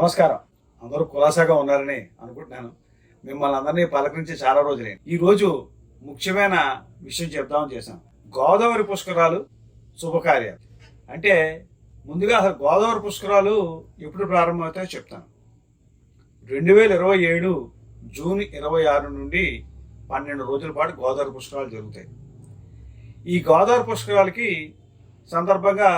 నమస్కారం. అందరూ కులాసాగా ఉన్నారని అనుకుంటున్నాను. మిమ్మల్ని అందరినీ పలకరించి చాలా రోజులే. ఈరోజు ముఖ్యమైన విషయం చెప్దామని చేశాను. గోదావరి పుష్కరాలు శుభకార్యాలు. అంటే ముందుగా అసలు గోదావరి పుష్కరాలు ఎప్పుడు ప్రారంభమవుతాయో చెప్తాను. 2027 జూన్ 26 నుండి 12 రోజుల పాటు గోదావరి పుష్కరాలు జరుగుతాయి. ఈ గోదావరి పుష్కరాలకి సందర్భంగా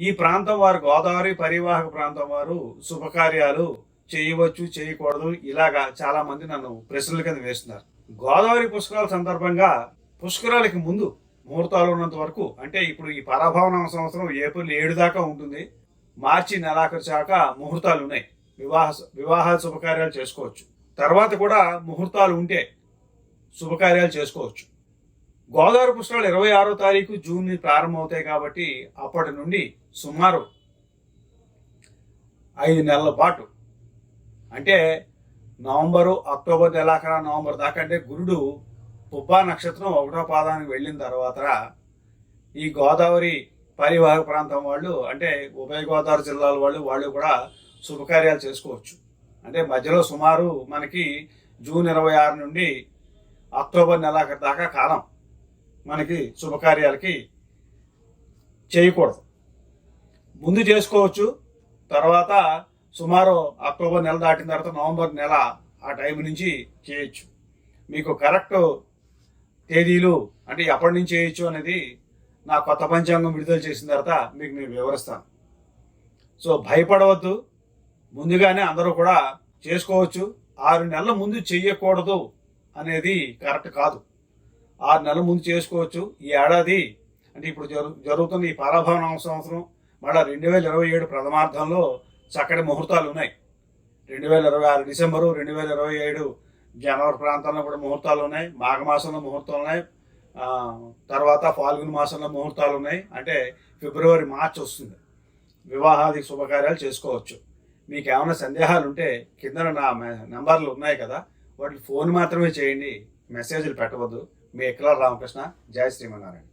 ఈ ప్రాంతం వారు, గోదావరి పరివాహక ప్రాంతం వారు శుభకార్యాలు చేయవచ్చు, చేయకూడదు, ఇలాగా చాలా మంది నన్ను ప్రశ్నల కింద వేస్తున్నారు. గోదావరి పుష్కరాల సందర్భంగా పుష్కరాలకి ముందు ముహూర్తాలు ఉన్నంత వరకు, అంటే ఇప్పుడు ఈ పరాభవన సంవత్సరం ఏప్రిల్ 7 దాకా ఉంటుంది. మార్చి నెలాఖరు చాక ముహూర్తాలు ఉన్నాయి. వివాహ శుభకార్యాలు చేసుకోవచ్చు. తర్వాత కూడా ముహూర్తాలు ఉంటే శుభకార్యాలు చేసుకోవచ్చు. గోదావరి పుష్కరాలు 26వ తారీఖు జూన్ ప్రారంభమవుతాయి కాబట్టి అప్పటి నుండి సుమారు 5 నెలల పాటు, అంటే నవంబరు, అక్టోబర్ నెలాఖరు, నవంబర్ దాకా, అంటే గురుడు పుబ్బా నక్షత్రం 1వ పాదానికి వెళ్ళిన తర్వాత ఈ గోదావరి పరివాహక ప్రాంతం వాళ్ళు, అంటే ఉభయ గోదావరి జిల్లాల వాళ్ళు కూడా శుభకార్యాలు చేసుకోవచ్చు. అంటే మధ్యలో సుమారు మనకి జూన్ 26 నుండి అక్టోబర్ నెలాఖరు దాకా కాలం మనకి శుభకార్యాలకి చేయకూడదు. ముందు చేసుకోవచ్చు. తర్వాత సుమారు అక్టోబర్ నెల దాటిన తర్వాత నవంబర్ నెల ఆ టైం నుంచి చేయొచ్చు. మీకు కరెక్ట్ తేదీలు, అంటే ఎప్పటి నుంచి చేయొచ్చు అనేది నా కొత్త పంచాంగం విడుదల చేసిన తర్వాత మీకు నేను వివరిస్తాను. సో భయపడవద్దు, ముందుగానే అందరూ కూడా చేసుకోవచ్చు. 6 నెలల ముందు చెయ్యకూడదు అనేది కరెక్ట్ కాదు. 6 నెలల ముందు చేసుకోవచ్చు. ఈ ఏడాది, అంటే ఇప్పుడు జరుగుతున్న ఈ పరాభవన సంవత్సరం, మళ్ళీ 2027 ప్రథమార్థంలో చక్కటి ముహూర్తాలు ఉన్నాయి. 2026 డిసెంబరు, 2027 జనవరి ప్రాంతంలో కూడా ముహూర్తాలు ఉన్నాయి. మాఘమాసంలో ముహూర్తాలు ఉన్నాయి. తర్వాత ఫాల్గున్ మాసంలో ముహూర్తాలు ఉన్నాయి. అంటే ఫిబ్రవరి, మార్చి వస్తుంది. వివాహాది శుభకార్యాలు చేసుకోవచ్చు. మీకు ఏమైనా సందేహాలు ఉంటే కింద నా నెంబర్లు ఉన్నాయి కదా, వాటికి ఫోన్ మాత్రమే చేయండి, మెసేజ్లు పెట్టవద్దు. మీ ఎక్కల రామకృష్ణ. జై శ్రీమన్నారాయణ.